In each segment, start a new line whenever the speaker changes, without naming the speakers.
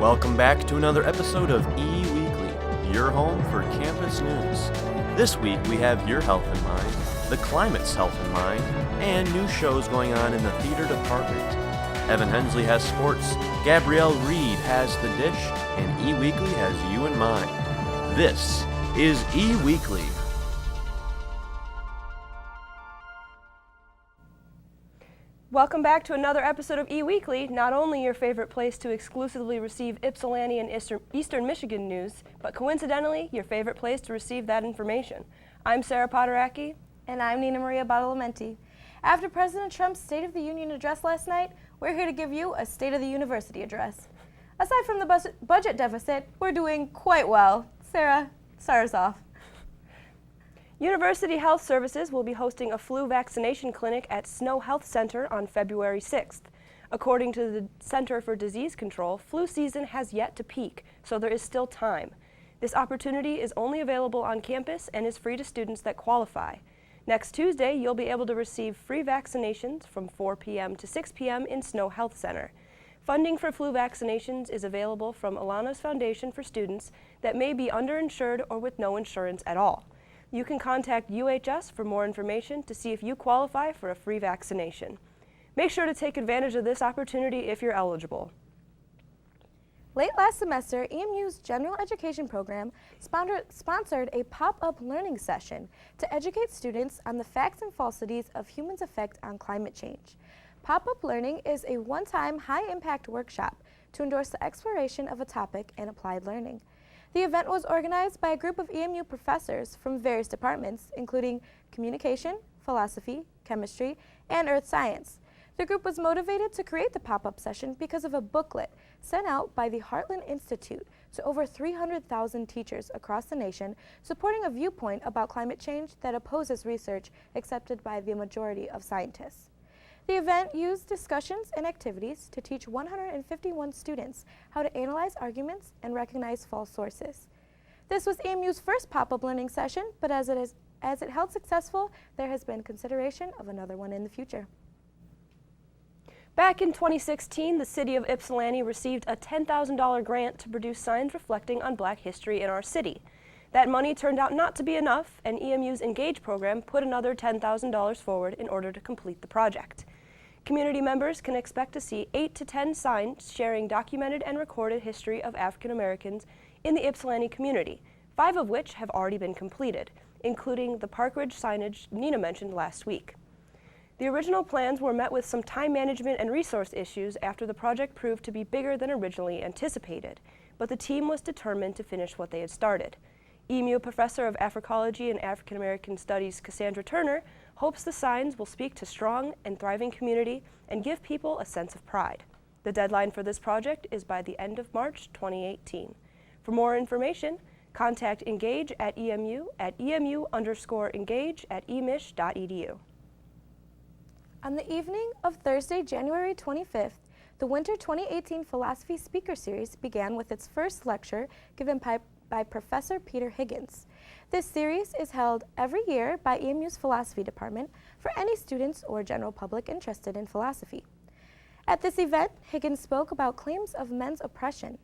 Welcome back to another episode of E-Weekly, your home for campus news. This week we have your health in mind, the climate's health in mind, and new shows going on in the theater department. Evan Hensley has sports, Gabrielle Reed has the dish, and E-Weekly has you in mind. This is E-Weekly.
Welcome back to another episode of E-Weekly, not only your favorite place to exclusively receive Ypsilanti and Eastern Michigan news, but coincidentally, your favorite place to receive that information. I'm Sarah Poderacki.
And I'm Nina Maria Badalamenti. After President Trump's State of the Union address last night, we're here to give you a State of the University address. Aside from the budget deficit, we're doing quite well. Sarah, start us off.
University Health Services will be hosting a flu vaccination clinic at Snow Health Center on February 6th. According to the Center for Disease Control, flu season has yet to peak, so there is still time. This opportunity is only available on campus and is free to students that qualify. Next Tuesday, you'll be able to receive free vaccinations from 4 p.m. to 6 p.m. in Snow Health Center. Funding for flu vaccinations is available from Alana's Foundation for students that may be underinsured or with no insurance at all. You can contact UHS for more information to see if you qualify for a free vaccination. Make sure to take advantage of this opportunity if you're eligible.
Late last semester, EMU's General Education Program sponsored a pop-up learning session to educate students on the facts and falsities of humans' effect on climate change. Pop-up learning is a one-time, high-impact workshop to endorse the exploration of a topic in applied learning. The event was organized by a group of EMU professors from various departments, including communication, philosophy, chemistry, and earth science. The group was motivated to create the pop-up session because of a booklet sent out by the Heartland Institute to over 300,000 teachers across the nation, supporting a viewpoint about climate change that opposes research accepted by the majority of scientists. The event used discussions and activities to teach 151 students how to analyze arguments and recognize false sources. This was EMU's first pop-up learning session, but as it held successful, there has been consideration of another one in the future.
Back in 2016, the city of Ypsilanti received a $10,000 grant to produce signs reflecting on Black history in our city. That money turned out not to be enough, and EMU's Engage program put another $10,000 forward in order to complete the project. Community members can expect to see 8 to 10 signs sharing documented and recorded history of African Americans in the Ypsilanti community, 5 of which have already been completed, including the Park Ridge signage Nina mentioned last week. The original plans were met with some time management and resource issues after the project proved to be bigger than originally anticipated, but the team was determined to finish what they had started. EMU Professor of Africology and African American Studies Cassandra Turner hopes the signs will speak to strong and thriving community and give people a sense of pride. The deadline for this project is by the end of March 2018. For more information, contact Engage at EMU at emu_engage@emich.edu.
On the evening of Thursday, January 25th, the Winter 2018 Philosophy Speaker Series began with its first lecture given by Professor Peter Higgins. This series is held every year by EMU's Philosophy Department for any students or general public interested in philosophy. At this event, Higgins spoke about claims of men's oppression.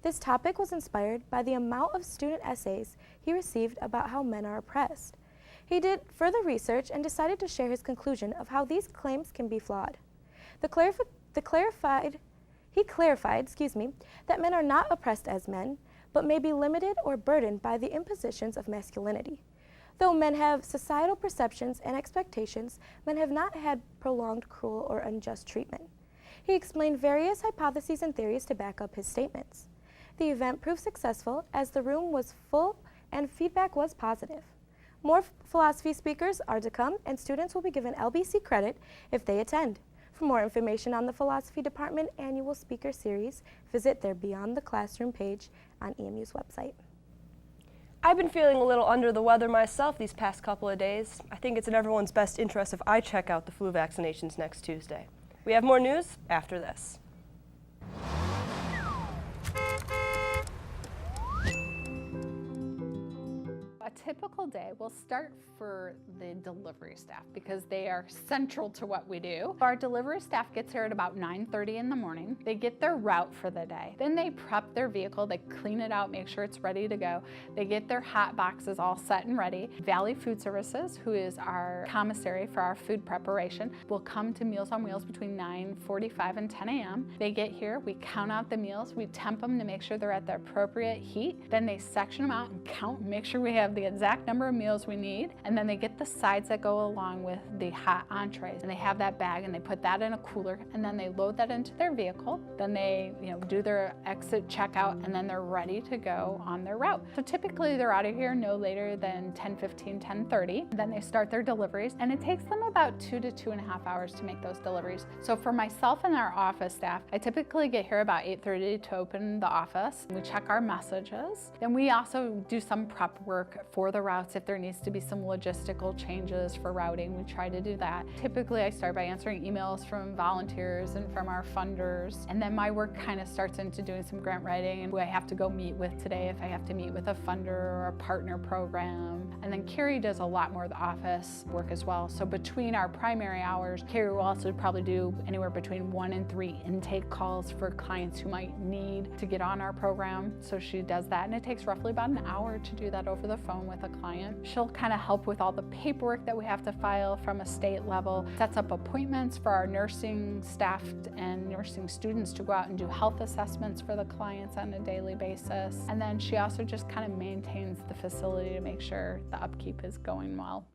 This topic was inspired by the amount of student essays he received about how men are oppressed. He did further research and decided to share his conclusion of how these claims can be flawed. He clarified that men are not oppressed as men, but may be limited or burdened by the impositions of masculinity. Though men have societal perceptions and expectations, men have not had prolonged cruel or unjust treatment. He explained various hypotheses and theories to back up his statements. The event proved successful as the room was full and feedback was positive. More philosophy speakers are to come, and students will be given LBC credit if they attend. For more information on the Philosophy Department Annual Speaker Series, visit their Beyond the Classroom page on EMU's website.
I've been feeling a little under the weather myself these past couple of days. I think it's in everyone's best interest if I check out the flu vaccinations next Tuesday. We have more news after this.
a typical day will start for the delivery staff because they are central to what we do. Our delivery staff gets here at about 9:30 in the morning. They get their route for the day. Then they prep their vehicle, they clean it out, make sure it's ready to go. They get their hot boxes all set and ready. Valley Food Services, who is our commissary for our food preparation, will come to Meals on Wheels between 9:45 and 10 a.m. They get here, we count out the meals, we temp them to make sure they're at the appropriate heat. Then they section them out and count, make sure we have the exact number of meals we need. And then they get the sides that go along with the hot entrees. And they have that bag and they put that in a cooler and then they load that into their vehicle. Then they do their exit checkout and then they're ready to go on their route. So typically they're out of here no later than 10:15, 10:30. Then they start their deliveries and it takes them about 2 to 2.5 hours to make those deliveries. So for myself and our office staff, I typically get here about 8:30 to open the office. We check our messages. Then we also do some prep work for the routes. If there needs to be some logistical changes for routing, we try to do that. Typically I start by answering emails from volunteers and from our funders. And then my work kind of starts into doing some grant writing and who I have to go meet with today, if I have to meet with a funder or a partner program. And then Carrie does a lot more of the office work as well. So between our primary hours, Carrie will also probably do anywhere between 1 and 3 intake calls for clients who might need to get on our program. So she does that and it takes roughly about an hour to do that over the phone with a client. She'll kind of help with all the paperwork that we have to file from a state level, sets up appointments for our nursing staff and nursing students to go out and do health assessments for the clients on a daily basis. And then she also just kind of maintains the facility to make sure the upkeep is going well.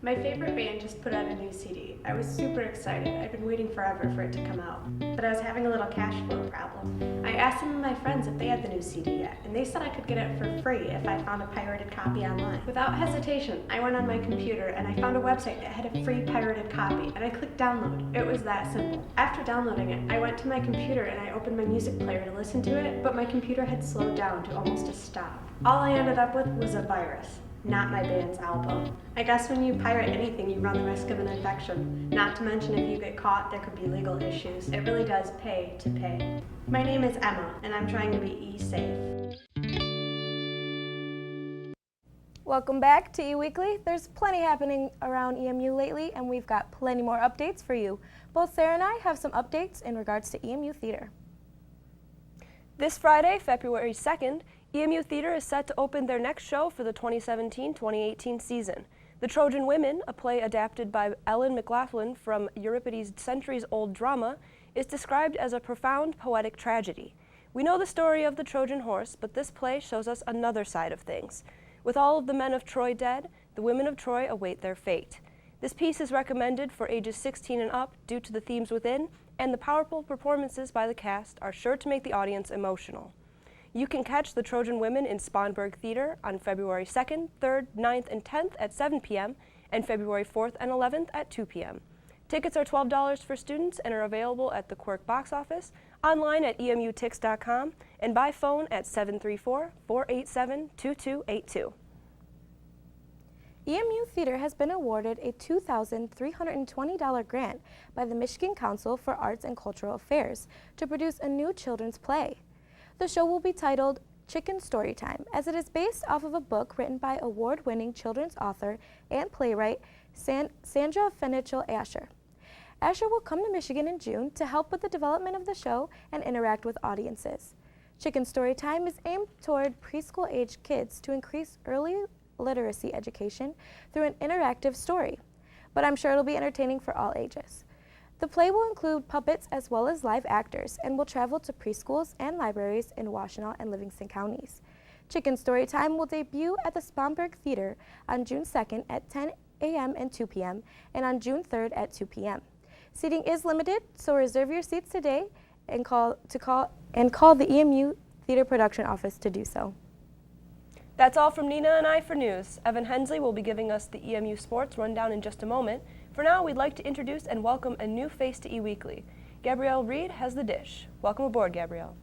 My favorite band just put out a new CD. I was super excited. I've been waiting forever for it to come out. But I was having a little cash flow problem. I asked some of my friends if they had the new CD yet, and they said I could get it for free if I found a pirated copy online. Without hesitation, I went on my computer and I found a website that had a free pirated copy, and I clicked download. It was that simple. After downloading it, I went to my computer and I opened my music player to listen to it, but my computer had slowed down to almost a stop. All I ended up with was a virus. Not my band's album. I guess when you pirate anything, you run the risk of an infection. Not to mention if you get caught, there could be legal issues. It really does pay to pay. My name is Emma, and I'm trying to be e-safe.
Welcome back to eWeekly. There's plenty happening around EMU lately, and we've got plenty more updates for you. Both Sarah and I have some updates in regards to EMU Theater.
This Friday, February 2nd, EMU Theater is set to open their next show for the 2017-2018 season. The Trojan Women, a play adapted by Ellen McLaughlin from Euripides' centuries-old drama, is described as a profound poetic tragedy. We know the story of the Trojan horse, but this play shows us another side of things. With all of the men of Troy dead, the women of Troy await their fate. This piece is recommended for ages 16 and up due to the themes within, and the powerful performances by the cast are sure to make the audience emotional. You can catch the Trojan Women in Sponberg Theater on February 2nd, 3rd, 9th, and 10th at 7 p.m. and February 4th and 11th at 2 p.m. Tickets are $12 for students and are available at the Quirk box office, online at emutix.com, and by phone at 734-487-2282.
EMU Theater has been awarded a $2,320 grant by the Michigan Council for Arts and Cultural Affairs to produce a new children's play. The show will be titled Chicken Storytime, as it is based off of a book written by award-winning children's author and playwright Sandra Fenichel Asher. Asher will come to Michigan in June to help with the development of the show and interact with audiences. Chicken Storytime is aimed toward preschool-age kids to increase early literacy education through an interactive story, but I'm sure it'll be entertaining for all ages. The play will include puppets as well as live actors and will travel to preschools and libraries in Washtenaw and Livingston counties. Chicken Storytime will debut at the Sponberg Theater on June 2nd at 10 a.m. and 2 p.m. and on June 3rd at 2 p.m. Seating is limited, so reserve your seats today and call the EMU Theater Production Office to do so.
That's all from Nina and I for news. Evan Hensley will be giving us the EMU Sports Rundown in just a moment. For now, we'd like to introduce and welcome a new face to eWeekly. Gabrielle Reed has the dish. Welcome aboard, Gabrielle.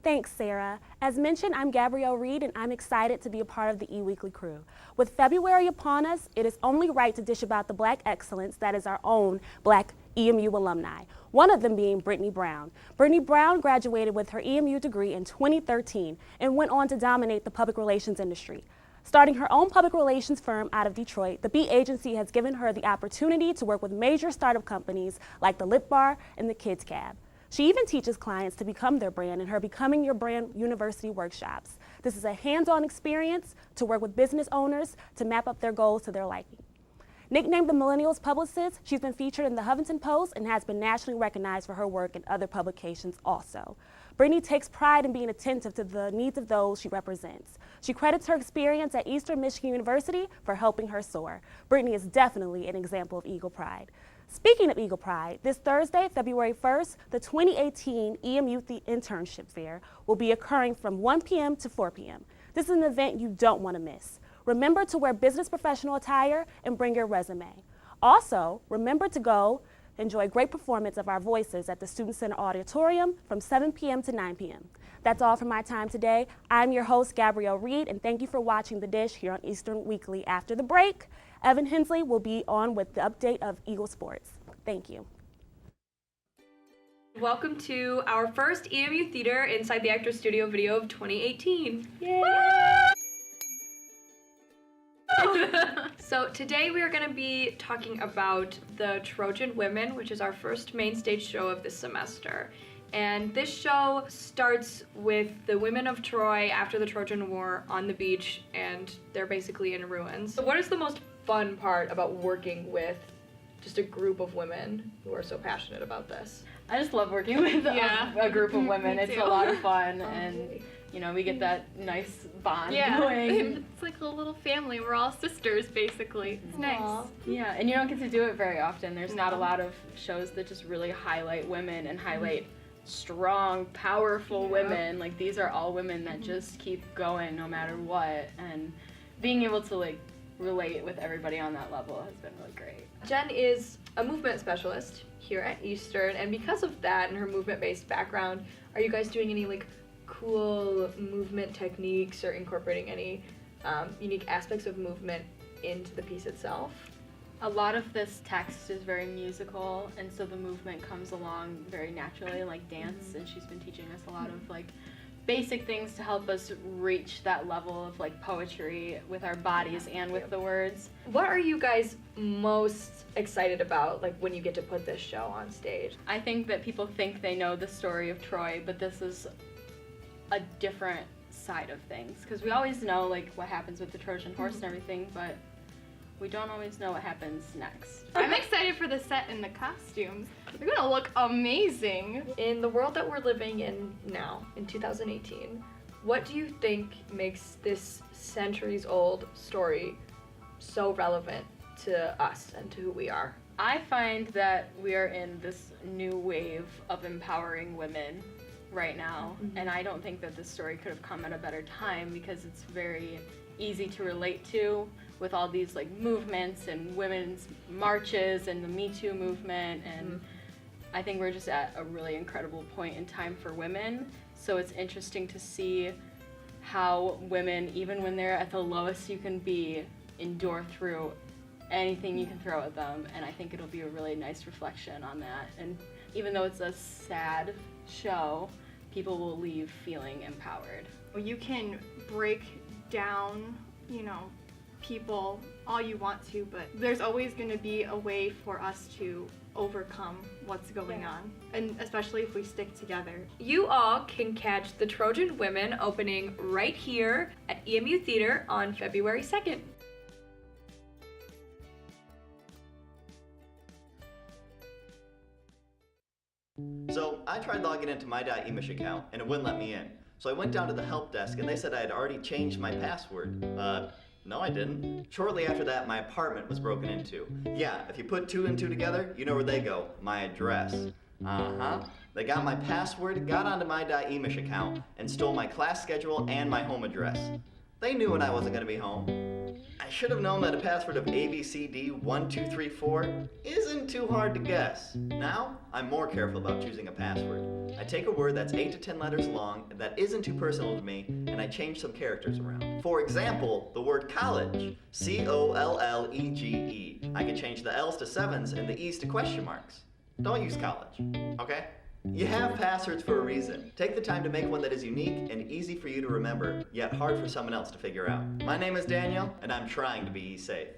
Thanks, Sarah. As mentioned, I'm Gabrielle Reed, and I'm excited to be a part of the E-Weekly crew. With February upon us, it is only right to dish about the Black excellence that is our own Black EMU alumni, one of them being Brittany Brown. Brittany Brown graduated with her EMU degree in 2013 and went on to dominate the public relations industry. Starting her own public relations firm out of Detroit, the B Agency has given her the opportunity to work with major startup companies like the Lip Bar and the Kids Cab. She even teaches clients to become their brand in her Becoming Your Brand University workshops. This is a hands-on experience to work with business owners to map up their goals to their liking. Nicknamed the Millennials Publicist, she's been featured in the Huffington Post and has been nationally recognized for her work in other publications also. Brittany takes pride in being attentive to the needs of those she represents. She credits her experience at Eastern Michigan University for helping her soar. Brittany is definitely an example of Eagle Pride. Speaking of Eagle Pride, this Thursday, February 1st, the 2018 EMU Internship Fair will be occurring from 1 p.m. to 4 p.m. This is an event you don't want to miss. Remember to wear business professional attire and bring your resume. Also, remember to go enjoy great performance of our voices at the Student Center Auditorium from 7 p.m. to 9 p.m. That's all for my time today. I'm your host, Gabrielle Reed, and thank you for watching The Dish here on Eastern Weekly. After the break, Evan Hensley will be on with the update of Eagle Sports. Thank you.
Welcome to our first EMU Theater Inside the Actors Studio video of 2018. Yay! So today we are going to be talking about the Trojan Women, which is our first main stage show of this semester. And this show starts with the women of Troy after the Trojan War on the beach, and they're basically in ruins. So what is the most fun part about working with just a group of women who are so passionate about this?
I just love working with a group of women. It's a lot of fun, and you know, we get that nice bond going.
It's like a little family. We're all sisters, basically. It's nice.
Yeah, and you don't get to do it very often. There's not a lot of shows that just really highlight women and highlight strong, powerful women. Like, these are all women that just keep going no matter what, and being able to like relate with everybody on that level has been really great.
Jen is a movement specialist here at Eastern, and because of that and her movement-based background, are you guys doing any like cool movement techniques or incorporating any unique aspects of movement into the piece itself?
A lot of this text is very musical, and so the movement comes along very naturally, like dance, and she's been teaching us a lot of like basic things to help us reach that level of like poetry with our bodies and with the words.
What are you guys most excited about, like, when you get to put this show on stage?
I think that people think they know the story of Troy, but this is a different side of things, because we always know like what happens with the Trojan horse and everything, but we don't always know what happens next.
I'm excited for the set and the costumes. They're gonna look amazing.
In the world that we're living in now, in 2018, what do you think makes this centuries-old story so relevant to us and to who we are?
I find that we are in this new wave of empowering women right now, and I don't think that this story could have come at a better time, because it's very easy to relate to with all these like movements and women's marches and the Me Too movement, and I think we're just at a really incredible point in time for women. So it's interesting to see how women, even when they're at the lowest you can be, endure through anything you can throw at them, and I think it'll be a really nice reflection on that. And even though it's a sad show, people will leave feeling empowered.
You can break down, you know, people all you want to, but there's always going to be a way for us to overcome what's going on, and especially if we stick together.
You all can catch the Trojan Women opening right here at EMU Theater on February 2nd.
So I tried logging into my .emish account and it wouldn't let me in. So I went down to the help desk and they said I had already changed my password. No I didn't. Shortly after that, my apartment was broken into. Yeah, if you put two and two together, you know where they go, my address. They got my password, got onto my .emish account, and stole my class schedule and my home address. They knew when I wasn't going to be home. I should have known that a password of ABCD1234 isn't too hard to guess. Now, I'm more careful about choosing a password. I take a word that's 8 to 10 letters long that isn't too personal to me, and I change some characters around. For example, the word college, C-O-L-L-E-G-E. I can change the L's to 7s and the E's to question marks. Don't use college, okay? You have passwords for a reason. Take the time to make one that is unique and easy for you to remember, yet hard for someone else to figure out. My name is Daniel, and I'm trying to be safe.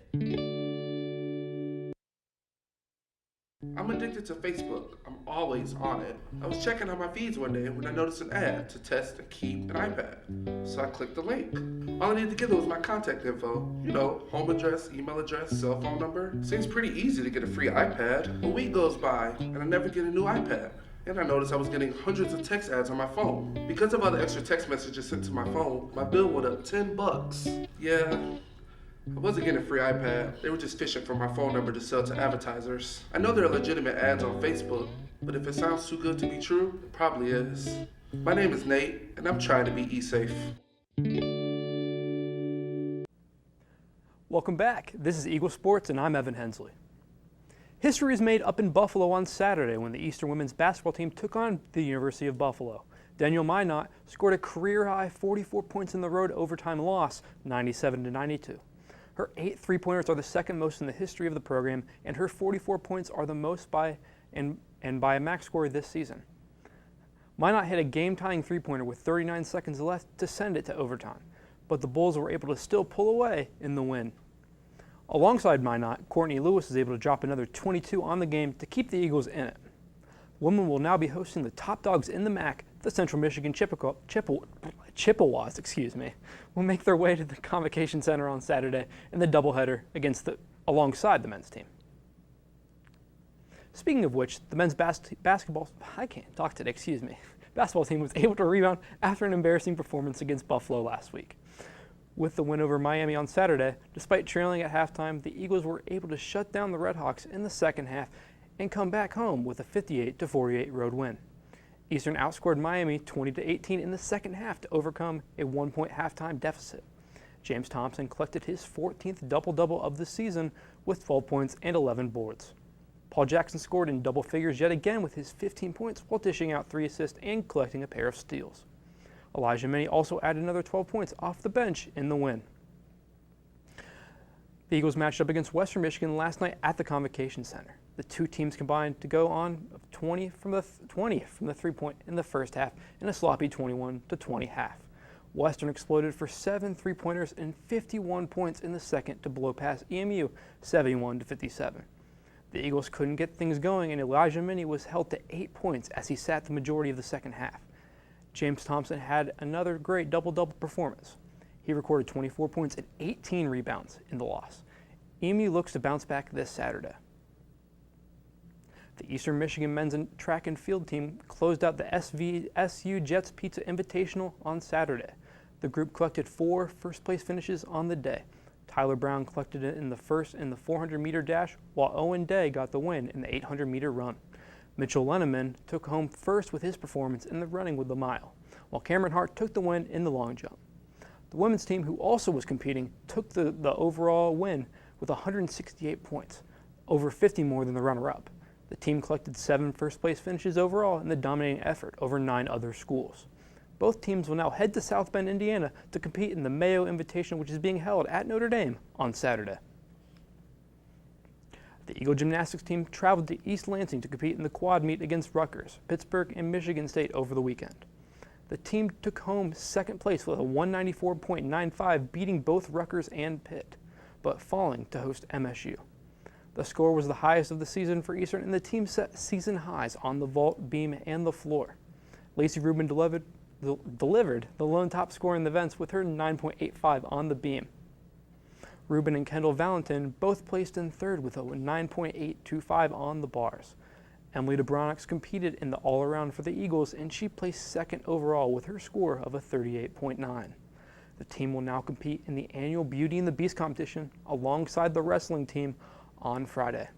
I'm addicted to Facebook. I'm always on it. I was checking on my feeds one day when I noticed an ad to test and keep an iPad. So I clicked the link. All I needed to give was my contact info. You know, home address, email address, cell phone number. Seems pretty easy to get a free iPad. A week goes by and I never get a new iPad. And I noticed I was getting hundreds of text ads on my phone. Because of all the extra text messages sent to my phone, my bill went up $10. Yeah, I wasn't getting a free iPad. They were just fishing for my phone number to sell to advertisers. I know there are legitimate ads on Facebook, but if it sounds too good to be true, it probably is. My name is Nate, and I'm trying to be e-safe.
Welcome back. This is Eagle Sports, and I'm Evan Hensley. History is made up in Buffalo on Saturday when the Eastern women's basketball team took on the University of Buffalo. Danielle Minot scored a career-high 44 points in the road overtime loss, 97-92. Her 8 three-pointers are the second most in the history of the program, and her 44 points are the most by a MAC score this season. Minot hit a game-tying three-pointer with 39 seconds left to send it to overtime, but the Bulls were able to still pull away in the win. Alongside Minot, Courtney Lewis is able to drop another 22 on the game to keep the Eagles in it. The women will now be hosting the top dogs in the MAC, the Central Michigan Chippewas, will make their way to the Convocation Center on Saturday in the doubleheader alongside the men's team. Speaking of which, the men's basketball team was able to rebound after an embarrassing performance against Buffalo last week. With the win over Miami on Saturday, despite trailing at halftime, the Eagles were able to shut down the Redhawks in the second half and come back home with a 58-48 road win. Eastern outscored Miami 20-18 in the second half to overcome a 1-point halftime deficit. James Thompson collected his 14th double-double of the season with 12 points and 11 boards. Paul Jackson scored in double figures yet again with his 15 points while dishing out 3 assists and collecting a pair of steals. Elijah Minnie also added another 12 points off the bench in the win. The Eagles matched up against Western Michigan last night at the Convocation Center. The two teams combined to go on 20 from the 3-point in the first half in a sloppy 21-20 half. Western exploded for 7 three-pointers and 51 points in the second to blow past EMU 71-57. The Eagles couldn't get things going, and Elijah Minnie was held to 8 points as he sat the majority of the second half. James Thompson had another great double-double performance. He recorded 24 points and 18 rebounds in the loss. EMU looks to bounce back this Saturday. The Eastern Michigan men's track and field team closed out the SVSU Jets Pizza Invitational on Saturday. The group collected 4 first-place finishes on the day. Tyler Brown collected it in the 400-meter dash, while Owen Day got the win in the 800-meter run. Mitchell Lenneman took home first with his performance in the running with the mile, while Cameron Hart took the win in the long jump. The women's team, who also was competing, took the overall win with 168 points, over 50 more than the runner-up. The team collected 7 first-place finishes overall in the dominating effort over 9 other schools. Both teams will now head to South Bend, Indiana to compete in the Mayo Invitational, which is being held at Notre Dame on Saturday. The Eagle gymnastics team traveled to East Lansing to compete in the quad meet against Rutgers, Pittsburgh, and Michigan State over the weekend. The team took home second place with a 194.95, beating both Rutgers and Pitt, but falling to host MSU. The score was the highest of the season for Eastern, and the team set season highs on the vault, beam, and the floor. Lacey Rubin delivered the lone top scorer in the events with her 9.85 on the beam. Rubin and Kendall Valentin both placed in third with a 9.825 on the bars. Emily DeBronix competed in the all-around for the Eagles, and she placed second overall with her score of a 38.9. The team will now compete in the annual Beauty and the Beast competition alongside the wrestling team on Friday.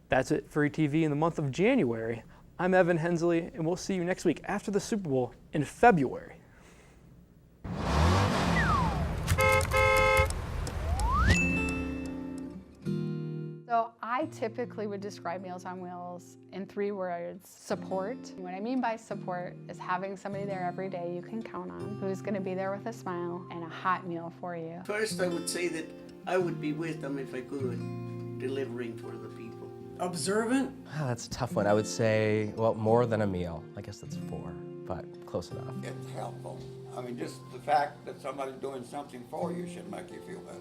That's it for ETV in the month of January. I'm Evan Hensley, and we'll see you next week after the Super Bowl in February.
So I typically would describe Meals on Wheels in 3 words: support. What I mean by support is having somebody there every day you can count on, who's going to be there with a smile and a hot meal for you.
First, I would say that I would be with them if I could, delivering for the people.
Observant?
Oh, that's a tough one. I would say, well, more than a meal. I guess that's 4, but close enough.
It's helpful. I mean, just the fact that somebody's doing something for you should make you feel better.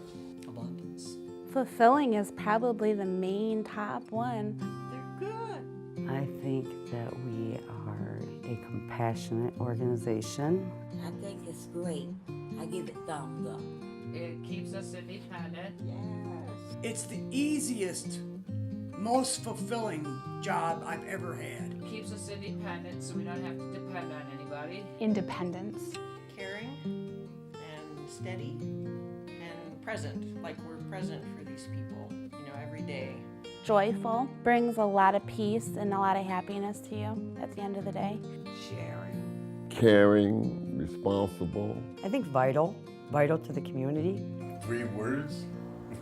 Abundance.
Fulfilling is probably the main top one.
They're good.
I think that we are a compassionate organization.
I think it's great. I give it thumbs up.
It keeps us independent.
Yes.
It's the easiest, most fulfilling job I've ever had.
It keeps us independent so we don't have to depend on anybody.
Independence.
Caring and steady and present, like we're present for these people, you know, every day.
Joyful, brings a lot of peace and a lot of happiness to you at the end of the day.
Sharing.
Caring, responsible.
I think vital to the community.
3 words?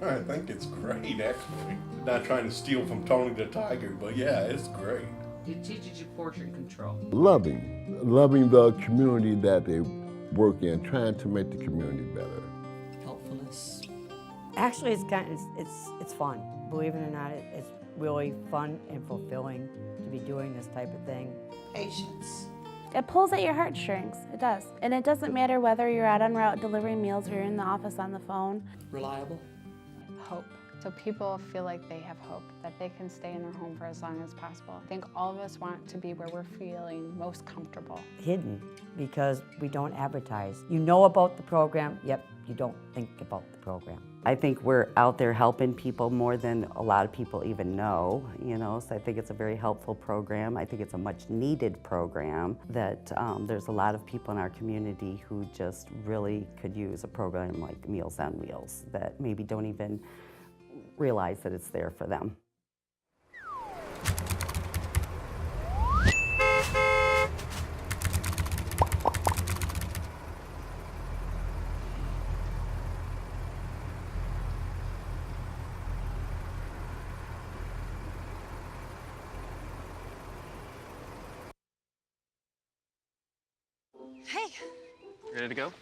I think it's great, actually. Not trying to steal from Tony the Tiger, but yeah, it's great.
It teaches you portion control.
Loving the community that they work in, trying to make the community better.
Helpfulness.
Actually, it's fun. Believe it or not, it's really fun and fulfilling to be doing this type of thing.
Patience.
It pulls at your heartstrings, it does. And it doesn't matter whether you're out en route delivering meals or you're in the office on the phone.
Reliable.
Hope. So people feel like they have hope, that they can stay in their home for as long as possible. I think all of us want to be where we're feeling most comfortable.
Hidden, because we don't advertise. You know about the program, yet you don't think about the program.
I think we're out there helping people more than a lot of people even know, so I think it's a very helpful program. I think it's a much needed program that there's a lot of people in our community who just really could use a program like Meals on Wheels that maybe don't even realize that it's there for them.
Hey.
Ready to go?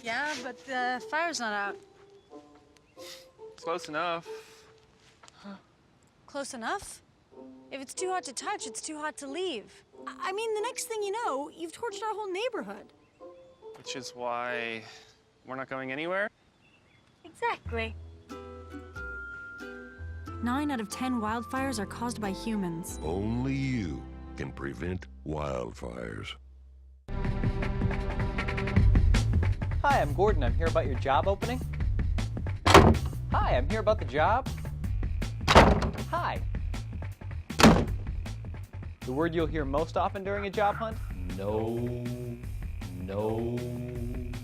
Yeah, but the fire's not out.
Close enough.
Close enough? If it's too hot to touch, it's too hot to leave. I mean, the next thing you know, you've torched our whole neighborhood.
Which is why we're not going anywhere?
Exactly. 9 out of 10 wildfires are caused by humans.
Only you can prevent wildfires.
Hi, I'm Gordon. I'm here about your job opening. Hi, I'm here about the job. Hi. The word you'll hear most often during a job hunt? No.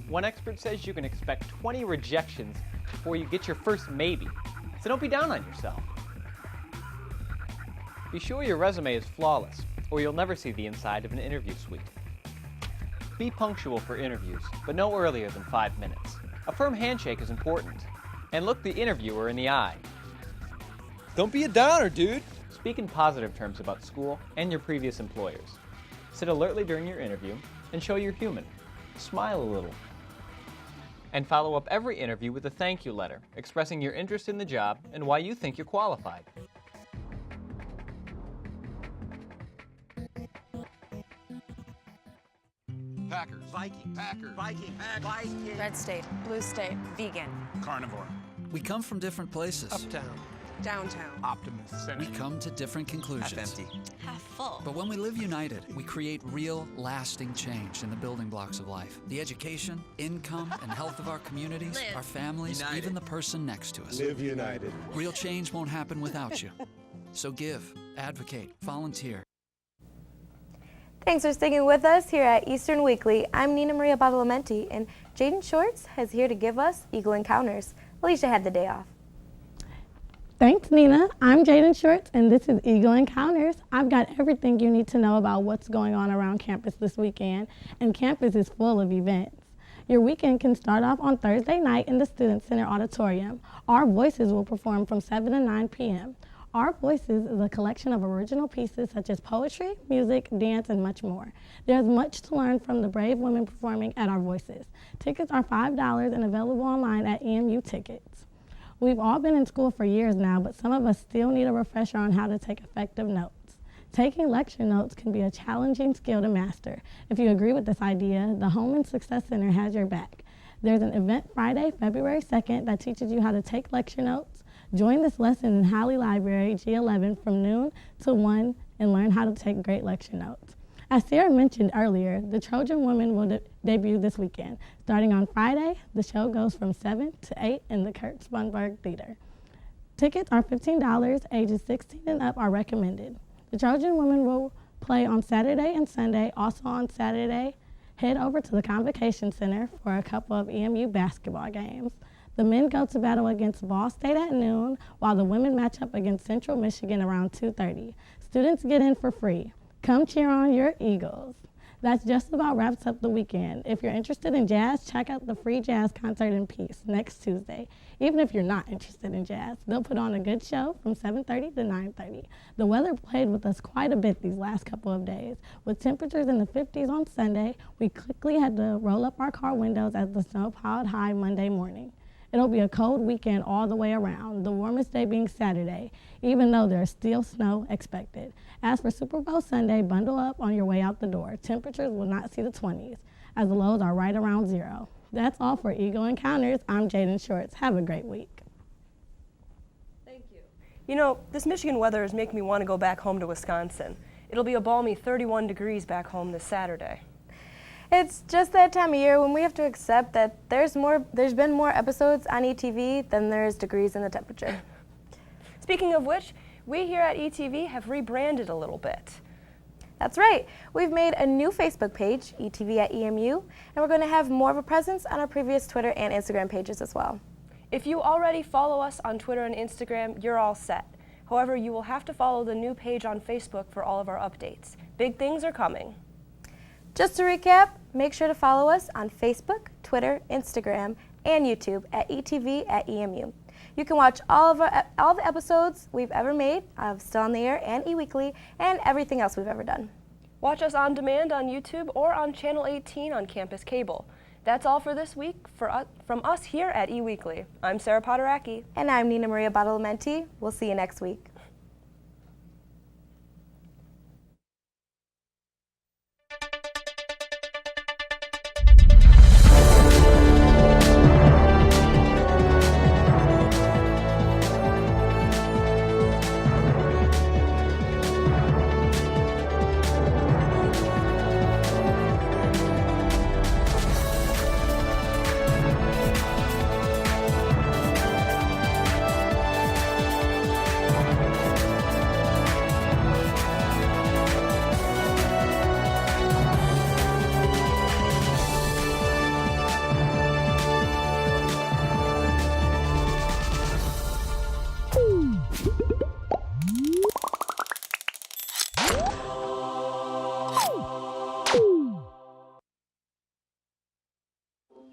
One expert says you can expect 20 rejections before you get your first maybe. So don't be down on yourself. Be sure your resume is flawless, or you'll never see the inside of an interview suite. Be punctual for interviews, but no earlier than 5 minutes. A firm handshake is important. And look the interviewer in the eye. Don't be a downer, dude. Speak in positive terms about school and your previous employers. Sit alertly during your interview and show you're human. Smile a little. And follow up every interview with a thank you letter, expressing your interest in the job and why you think you're qualified.
Packers. Viking. Packers. Viking.
Viking. Red state. Blue state. Vegan.
Carnivore.
We come from different places.
Uptown.
Downtown.
Optimist.
We come to different conclusions.
Half empty.
Half full.
But when we live united, we create real, lasting change in the building blocks of life. The education, income, and health of our communities,
Live.
our families,
United.
even the person next to us.
Live united.
Real change won't happen without you. So give, advocate, volunteer.
Thanks for sticking with us here at Eastern Weekly. I'm Nina Maria Badalamenti, and Jaden Shorts is here to give us Eagle Encounters. Alicia had the day off.
Thanks, Nina. I'm Jaden Shorts, and this is Eagle Encounters. I've got everything you need to know about what's going on around campus this weekend, and campus is full of events. Your weekend can start off on Thursday night in the Student Center Auditorium. Our Voices will perform from 7 to 9 p.m. Our Voices is a collection of original pieces such as poetry, music, dance, and much more. There's much to learn from the brave women performing at Our Voices. Tickets are $5 and available online at EMU Tickets. We've all been in school for years now, but some of us still need a refresher on how to take effective notes. Taking lecture notes can be a challenging skill to master. If you agree with this idea, the Home and Success Center has your back. There's an event Friday, February 2nd that teaches you how to take lecture notes. Join this lesson in Howley Library, G11 from noon to 1 and learn how to take great lecture notes. As Sarah mentioned earlier, the Trojan Woman will debut this weekend. Starting on Friday, the show goes from 7 to 8 in the Kurt Spunberg Theater. Tickets are $15, ages 16 and up are recommended. The Trojan Woman will play on Saturday and Sunday. Also on Saturday, head over to the Convocation Center for a couple of EMU basketball games. The men go to battle against Ball State at noon, while the women match up against Central Michigan around 2:30. Students get in for free. Come cheer on your Eagles. That just about wraps up the weekend. If you're interested in jazz, check out the free jazz concert in Peace next Tuesday. Even if you're not interested in jazz, they'll put on a good show from 7:30 to 9:30. The weather played with us quite a bit these last couple of days. With temperatures in the 50s on Sunday, we quickly had to roll up our car windows as the snow piled high Monday morning. It'll be a cold weekend all the way around, the warmest day being Saturday, even though there's still snow expected. As for Super Bowl Sunday, bundle up on your way out the door. Temperatures will not see the 20s, as the lows are right around 0. That's all for Eagle Encounters. I'm Jaden Shorts. Have a great week.
Thank you. You know, this Michigan weather is making me want to go back home to Wisconsin. It'll be a balmy 31 degrees back home this Saturday.
It's just that time of year when we have to accept that there's been more episodes on ETV than there's degrees in the temperature.
Speaking of which, we here at ETV have rebranded a little bit.
That's right. We've made a new Facebook page, ETV at EMU, and we're going to have more of a presence on our previous Twitter and Instagram pages as well.
If you already follow us on Twitter and Instagram, you're all set. However, you will have to follow the new page on Facebook for all of our updates. Big things are coming.
Just to recap, make sure to follow us on Facebook, Twitter, Instagram, and YouTube at ETV at EMU. You can watch all the episodes we've ever made of Still on the Air and eWeekly and everything else we've ever done.
Watch us on demand on YouTube or on Channel 18 on Campus Cable. That's all for this week from us here at eWeekly. I'm Sarah Potteracki.
And I'm Nina Maria Badalamenti. We'll see you next week.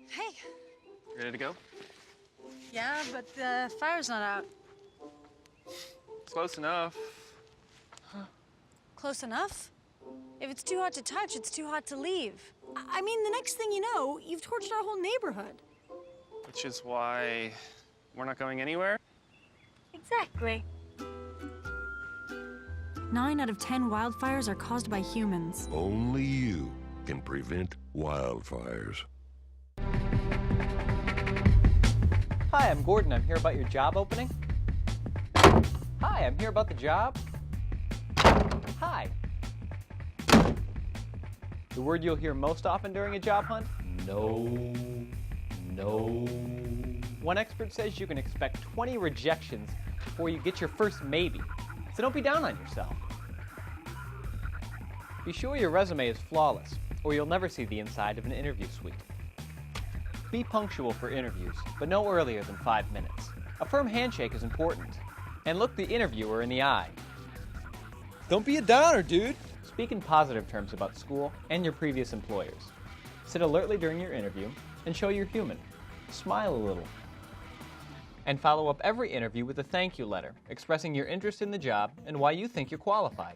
Hey.
Ready to go?
Yeah, but the fire's not out.
Close enough.
Close enough? If it's too hot to touch, it's too hot to leave. I mean, the next thing you know, you've torched our whole neighborhood.
Which is why we're not going anywhere?
Exactly. 9 out of 10 wildfires are caused by humans.
Only you can prevent wildfires.
Hi, I'm Gordon. I'm here about your job opening. Hi, I'm here about the job. Hi. The word you'll hear most often during a job hunt? No. One expert says you can expect 20 rejections before you get your first maybe. So don't be down on yourself. Be sure your resume is flawless, or you'll never see the inside of an interview suite. Be punctual for interviews, but no earlier than 5 minutes. A firm handshake is important. And look the interviewer in the eye.
Don't be a downer, dude.
Speak in positive terms about school and your previous employers. Sit alertly during your interview and show you're human. Smile a little. And follow up every interview with a thank you letter expressing your interest in the job and why you think you're qualified.